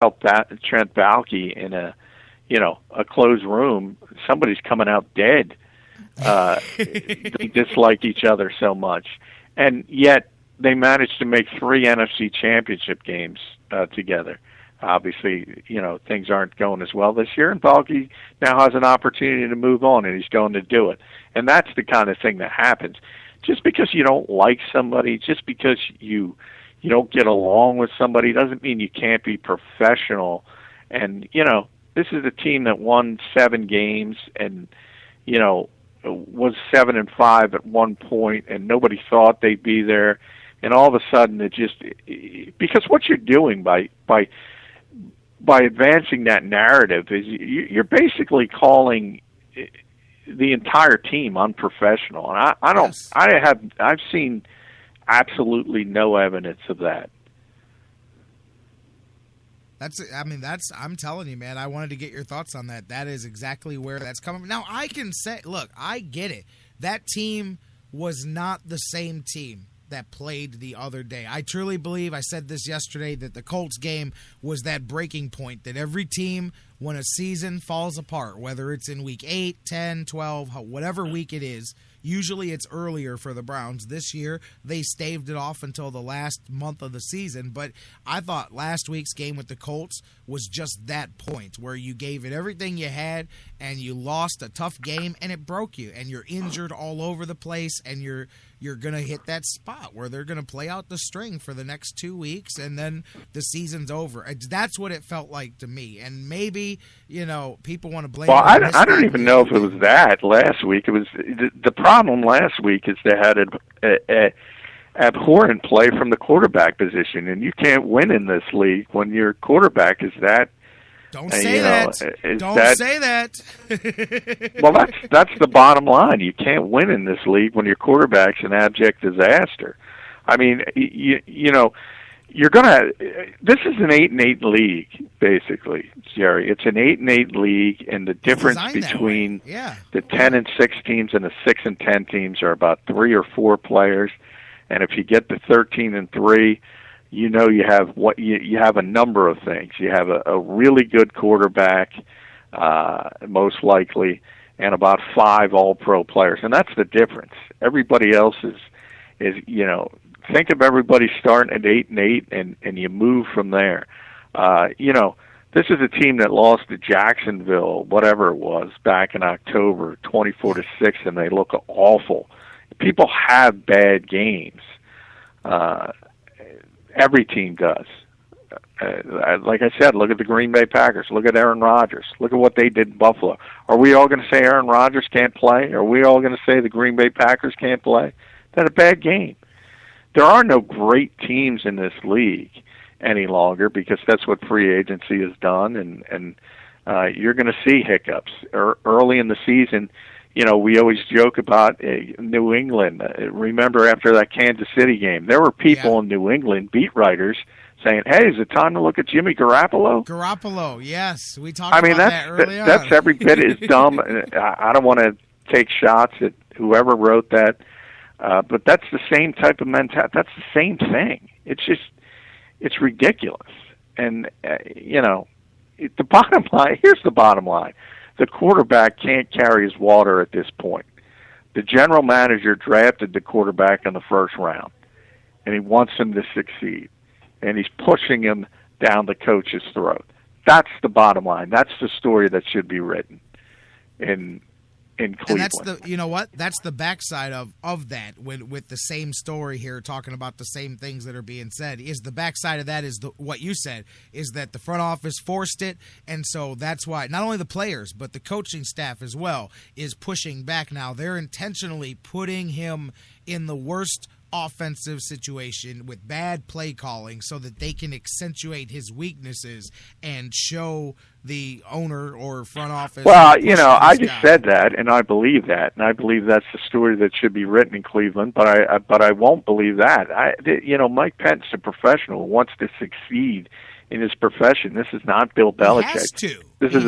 Trent Baalke in a closed room, somebody's coming out dead. They dislike each other so much, and yet they managed to make 3 NFC Championship games together. Obviously, things aren't going as well this year, and Baalke now has an opportunity to move on, and he's going to do it. And that's the kind of thing that happens. Just because you don't like somebody, just because you don't get along with somebody, doesn't mean you can't be professional. And, this is a team that won 7 games and, was 7-5 at one point, and nobody thought they'd be there. And all of a sudden, because what you're doing by advancing that narrative is you're basically calling the entire team unprofessional. And I've seen absolutely no evidence of that. I'm telling you, man, I wanted to get your thoughts on that. That is exactly where that's coming from. Now, I can say, look, I get it. That team was not the same team that played the other day. I truly believe, I said this yesterday, that the Colts game was that breaking point, that every team, when a season falls apart, whether it's in week 8, 10, 12, whatever week it is, usually it's earlier for the Browns. This year, they staved it off until the last month of the season. But I thought last week's game with the Colts was just that point where you gave it everything you had and you lost a tough game and it broke you. And you're injured all over the place and you're going to hit that spot where they're going to play out the string for the next 2 weeks and then the season's over. That's what it felt like to me. And maybe, people want to blame. Well, I don't even know if it was that last week. It was the problem last week is they had a abhorrent play from the quarterback position, and you can't win in this league when your quarterback is that. Don't say that. Don't say that. Well, that's the bottom line. You can't win in this league when your quarterback's an abject disaster. I mean, you're gonna. This is an 8-8 league, basically, Jerry. It's an 8-8 league, and the difference between the 10-6 teams and the 6-10 teams are about 3 or 4 players. And if you get the 13-3. You have a number of things. You have a really good quarterback, most likely, and about 5 all-pro players, and that's the difference. Everybody else is think of everybody starting at 8-8, and you move from there. This is a team that lost to Jacksonville, whatever it was, back in October, 24-6, and they look awful. People have bad games. Every team does. Like I said, look at the Green Bay Packers. Look at Aaron Rodgers. Look at what they did in Buffalo. Are we all going to say Aaron Rodgers can't play? Are we all going to say the Green Bay Packers can't play? That's a bad game. There are no great teams in this league any longer because that's what free agency has done, and you're going to see hiccups. Early in the season, we always joke about New England. Remember after that Kansas City game, there were people in New England, beat writers, saying, "Hey, is it time to look at Jimmy Garoppolo?" Garoppolo, yes, we talked about that early on. That's every bit as dumb. I don't want to take shots at whoever wrote that, but that's the same type of mentality. That's the same thing. It's ridiculous. And the bottom line. Here's the bottom line. The quarterback can't carry his water at this point. The general manager drafted the quarterback in the first round, and he wants him to succeed, and he's pushing him down the coach's throat. That's the bottom line. That's the story that should be written in Cleveland. And that's that's the backside of that with the same story here, talking about the same things that are being said. Is the backside of that is what you said, is that the front office forced it, and so that's why not only the players but the coaching staff as well is pushing back now. They're intentionally putting him in the worst offensive situation with bad play calling so that they can accentuate his weaknesses and show the owner or front office. Well, I just said that, and I believe that, and I believe that's the story that should be written in Cleveland. But I won't believe that. Mike Pence, a professional, wants to succeed in his profession. This is not Bill Belichick. He has to. This is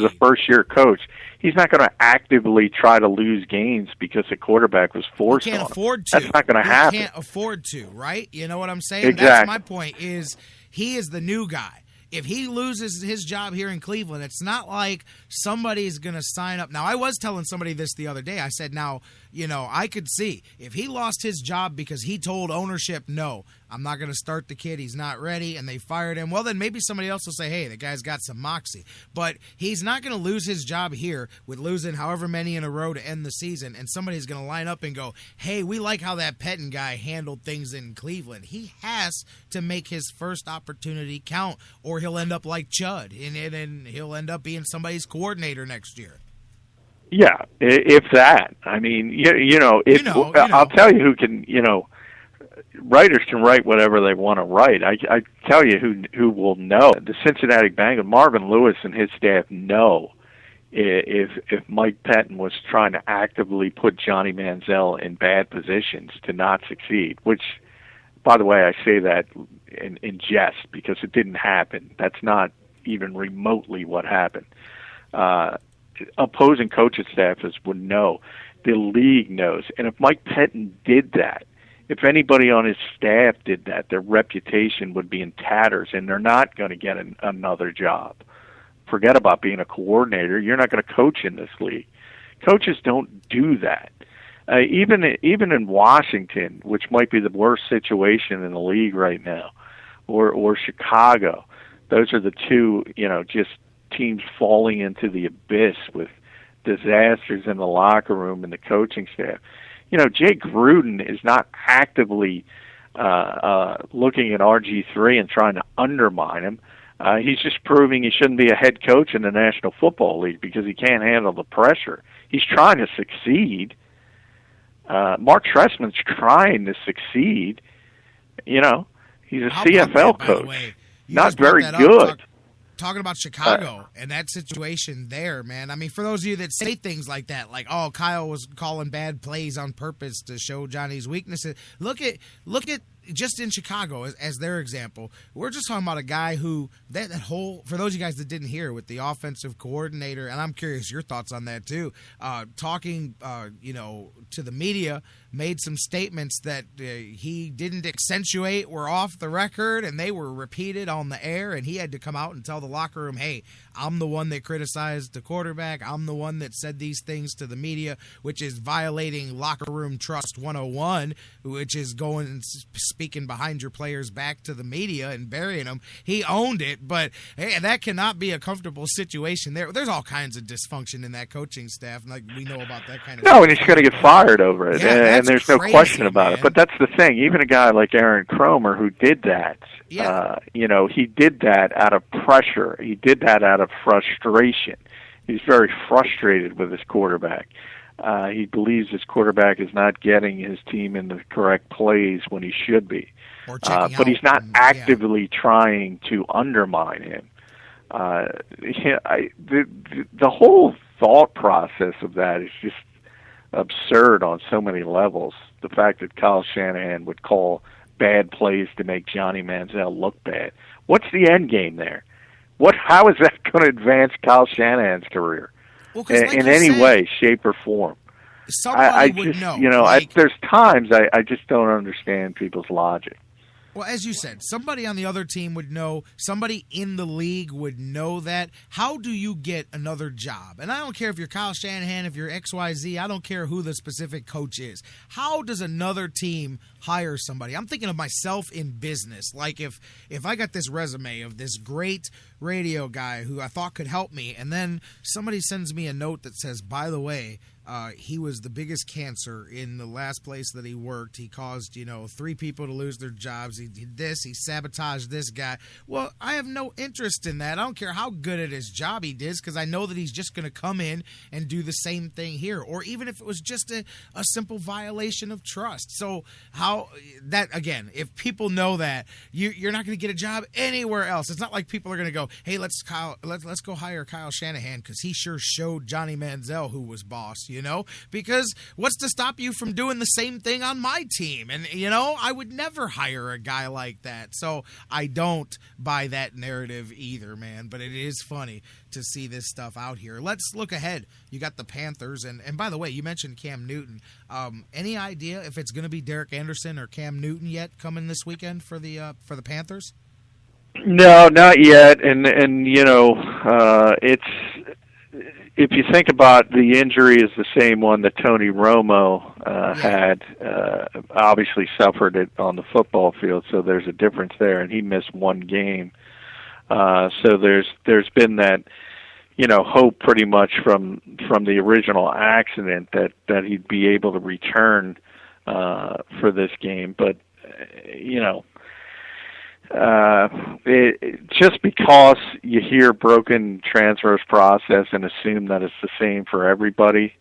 a first-year coach. He's not going to actively try to lose games because the quarterback was forced on him. Afford to. That's not going to happen. He can't afford to, right? You know what I'm saying? Exactly. That's my point. He is the new guy. if he loses his job here in Cleveland, it's not like somebody's going to sign up. Now, I was telling somebody this the other day. I said, now, I could see if he lost his job because he told ownership, no, I'm not going to start the kid. He's not ready, and they fired him. Well, then maybe somebody else will say, hey, the guy's got some moxie. But he's not going to lose his job here with losing however many in a row to end the season, and somebody's going to line up and go, hey, we like how that Pettine guy handled things in Cleveland. He has to make his first opportunity count, or he'll end up like Chud, and he'll end up being somebody's coordinator next year. Yeah, if that. I mean, I'll tell you who can, writers can write whatever they want to write. I tell you who will know. The Cincinnati Bengals, Marvin Lewis and his staff know if Mike Pettine was trying to actively put Johnny Manziel in bad positions to not succeed, which, by the way, I say that in jest because it didn't happen. That's not even remotely what happened. Opposing coaching staffs would know. The league knows. And if Mike Pettine did that, if anybody on his staff did that, their reputation would be in tatters, and they're not going to get another job. Forget about being a coordinator. You're not going to coach in this league. Coaches don't do that. Even in Washington, which might be the worst situation in the league right now, or Chicago, those are the two, just teams falling into the abyss with disasters in the locker room and the coaching staff. Jay Gruden is not actively looking at RG3 and trying to undermine him. He's just proving he shouldn't be a head coach in the National Football League because he can't handle the pressure. He's trying to succeed. Mark Trestman's trying to succeed. He's a CFL coach. Not very good. Talking about Chicago and that situation there, man. I mean, for those of you that say things like that, like, oh, Kyle was calling bad plays on purpose to show Johnny's weaknesses. Look at just in Chicago as their example. We're just talking about a guy who that whole, for those of you guys that didn't hear, with the offensive coordinator, and I'm curious your thoughts on that too, talking to the media, made some statements that he didn't accentuate, were off the record, and they were repeated on the air, and he had to come out and tell the locker room, hey, I'm the one that criticized the quarterback. I'm the one that said these things to the media, which is violating locker room trust 101, which is going and speaking behind your players back to the media and burying them. He owned it, but hey, that cannot be a comfortable situation there. There's all kinds of dysfunction in that coaching staff, like we know about that kind of stuff. No, and he's going to get fired over it, and there's no question about it. But that's the thing. Even a guy like Aaron Cromer who did that, he did that out of pressure. He did that out of frustration. He's very frustrated with his quarterback. He believes his quarterback is not getting his team in the correct plays when he should be. But he's not actively trying to undermine him. The whole thought process of that is just absurd on so many levels. The fact that Kyle Shanahan would call bad plays to make Johnny Manziel look bad. What's the end game there? How is that going to advance Kyle Shanahan's career in any way, shape, or form? Somebody would know. There's times I just don't understand people's logic. Well, as you said, somebody on the other team would know. Somebody in the league would know that. How do you get another job? And I don't care if you're Kyle Shanahan, if you're XYZ. I don't care who the specific coach is. How does another team hire somebody? I'm thinking of myself in business. Like if I got this resume of this great radio guy who I thought could help me, and then somebody sends me a note that says, by the way, he was the biggest cancer in the last place that he worked. He caused, 3 people to lose their jobs. He did this. He sabotaged this guy. Well, I have no interest in that. I don't care how good at his job he does, because I know that he's just going to come in and do the same thing here. Or even if it was just a simple violation of trust. So again, if people know that, you're not going to get a job anywhere else. It's not like people are going to go, hey, let's go hire Kyle Shanahan because he sure showed Johnny Manziel who was boss. Because what's to stop you from doing the same thing on my team? And, I would never hire a guy like that. So I don't buy that narrative either, man. But it is funny to see this stuff out here. Let's look ahead. You got the Panthers. And by the way, you mentioned Cam Newton. Any idea if it's going to be Derek Anderson or Cam Newton yet coming this weekend for the Panthers? No, not yet. And it's, if you think about the injury is the same one that Tony Romo had, obviously suffered it on the football field, so there's a difference there, and he missed one game. So there's been that, hope pretty much from the original accident that he'd be able to return for this game. But just because you hear broken transfers process and assume that it's the same for everybody,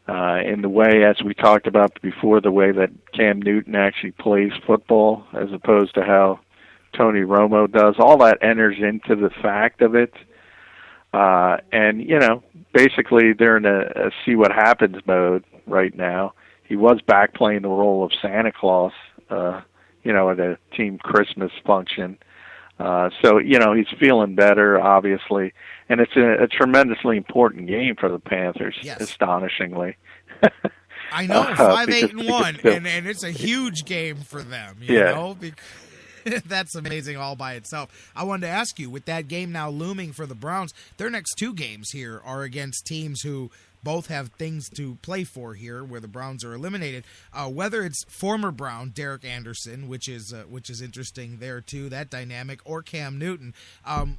in the way, as we talked about before, the way that Cam Newton actually plays football as opposed to how Tony Romo does, all that enters into the fact of it. And, basically they're in a see what happens mode right now. He was back playing the role of Santa Claus, at a team Christmas function. So, he's feeling better, obviously. And it's a tremendously important game for the Panthers, astonishingly. I know, 5-8-1, and it's a huge game for them, you know? That's amazing all by itself. I wanted to ask you, with that game now looming for the Browns, their next two games here are against teams who both have things to play for here, where the Browns are eliminated. Whether it's former Brown Derek Anderson, which is interesting there too, that dynamic, or Cam Newton.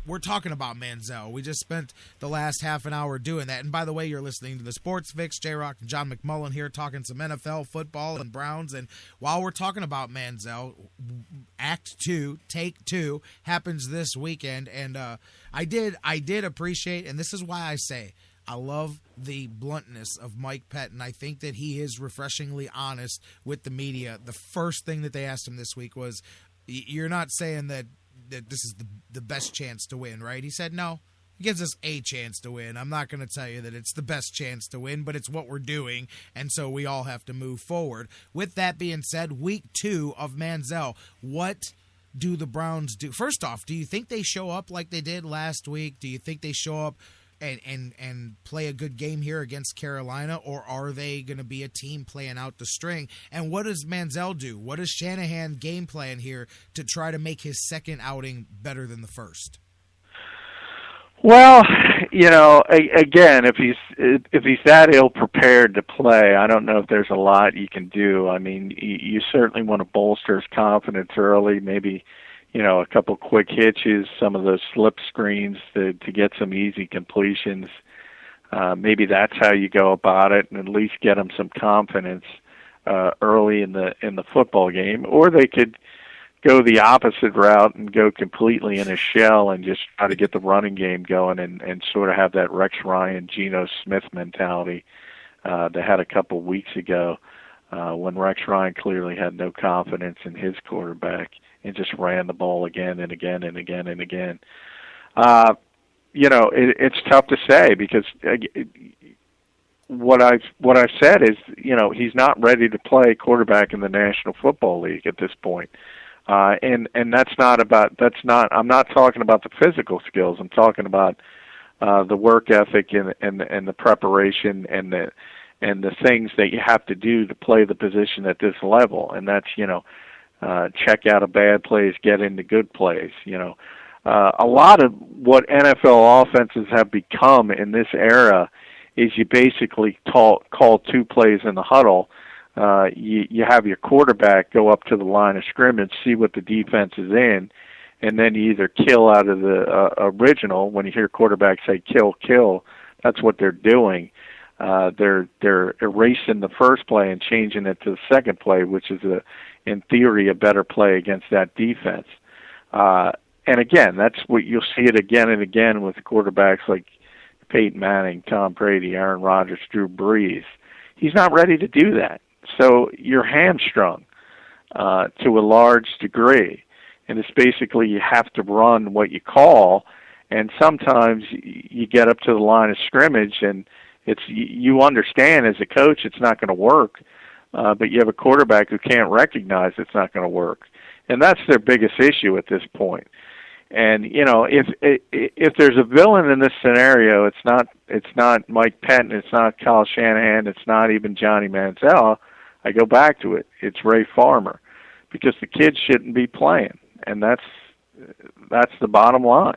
We're talking about Manziel. We just spent the last half an hour doing that. And by the way, you're listening to the Sports Fix. J-Rock and John McMullen here talking some NFL, football, and Browns. And while we're talking about Manziel, Act 2, Take 2 happens this weekend. And I did appreciate, and this is why I say, I love the bluntness of Mike Pettin. I think that he is refreshingly honest with the media. The first thing that they asked him this week was, you're not saying that this is the best chance to win, right? He said, no, it gives us a chance to win. I'm not going to tell you that it's the best chance to win, but it's what we're doing, and so we all have to move forward. With that being said, week 2 of Manziel, what do the Browns do? First off, do you think they show up like they did last week? Do you think they show up and play a good game here against Carolina, or are they going to be a team playing out the string? And what does Manziel do? What does Shanahan game plan here to try to make his second outing better than the first? Well, again, if he's that ill prepared to play, I don't know if there's a lot you can do. I mean, you certainly want to bolster his confidence early, maybe a couple quick hitches, some of those slip screens to get some easy completions. Maybe that's how you go about it, and at least get him some confidence early in the football game. Or they could go the opposite route and go completely in a shell and just try to get the running game going and sort of have that Rex Ryan, Geno Smith mentality they had a couple weeks ago when Rex Ryan clearly had no confidence in his quarterback and just ran the ball again and again and again and again. It's tough to say because what I've said is, he's not ready to play quarterback in the National Football League at this point. And I'm not talking about the physical skills. I'm talking about the work ethic and the preparation and the things that you have to do to play the position at this level. And that's, check out of bad plays, get into good plays. A lot of what NFL offenses have become in this era is you basically call 2 plays in the huddle. You have your quarterback go up to the line of scrimmage, see what the defense is in, and then you either kill out of the original. When you hear quarterbacks say kill, that's what they're doing. They're erasing the first play and changing it to the second play, which is in theory a better play against that defense. And again, that's what you'll see it again and again with quarterbacks like Peyton Manning, Tom Brady, Aaron Rodgers, Drew Brees. He's not ready to do that. So you're hamstrung to a large degree. And it's basically you have to run what you call, and sometimes you get up to the line of scrimmage and you understand as a coach it's not going to work, but you have a quarterback who can't recognize it's not going to work. And that's their biggest issue at this point. And if there's a villain in this scenario, it's not Mike Pettin, it's not Kyle Shanahan, it's not even Johnny Manziel. I go back to it. It's Ray Farmer, because the kids shouldn't be playing, and that's that's the bottom line.